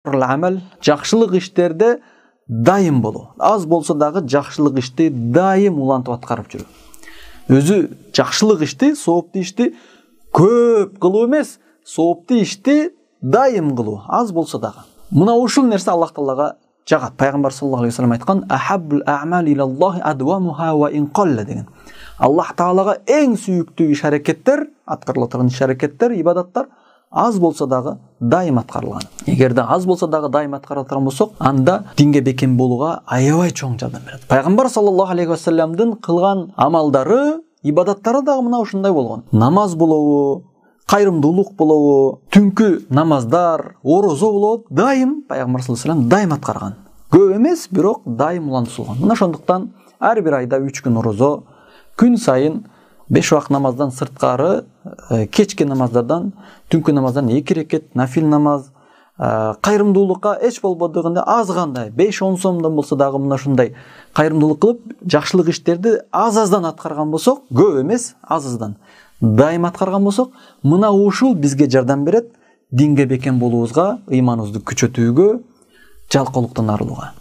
Амал жакшылык иштерде дайым болуу. Аз болсо дагы жакшылык ишти дайым улантып аткарып жүрүү. Өзү жакшылык ишти, сооптуу ишти көп кылуу эмес, сооптуу ишти дайым кылуу, аз болсо дагы. Мына ушул нерсе Аллах Таалага жагат. Пайгамбар саллаллаху алейхи ва саллям айткан: "Ахаббул а'мали илаллахи адвамуха ва ин қалла" деген. Аллах Таалага эң сүйүктүү иш-аракеттер, аткарыла турган иш-аракеттер, ибадаттар аз болсо дагы дайым аткарылган. Эгерде аз болсо дагы дайым аткарыла турган болсок, анда динге бекем болууга аябай чоң жардам берет. Пайгамбар саллаллаху алейхи ва саллямдын кылган амалдары, ибадаттары дагы мына ушундай болгон. Намаз болобу, кайрымдуулук болобу, түнкү намаздар, орозо болот, дайым Пайгамбар саллаллаху алейхи ва саллям дайым аткарган. Көп эмес, бирок дайым улантылган. Мына ошондуктан ар бир айда 3 күн орозо, күн сайын 5 вакыт намаздан сырткары, кечки намаздардан, түнкү намаздан 2 рекет нафил намаз, кайрымдуулукка эч болбодугунда аз гандай 5-10 сомдон болсо дагы мына ушундай кайрымдуулук кылып, жакшылык иштерди аз-аздан аткарган болсок, көп эмес, аз-аздан дайым аткарган болсок, мына ушул бизге жардам берет динге бекем болуубузга, ыйманыбызды күчөтүүгө, жалкоолуктан арылууга.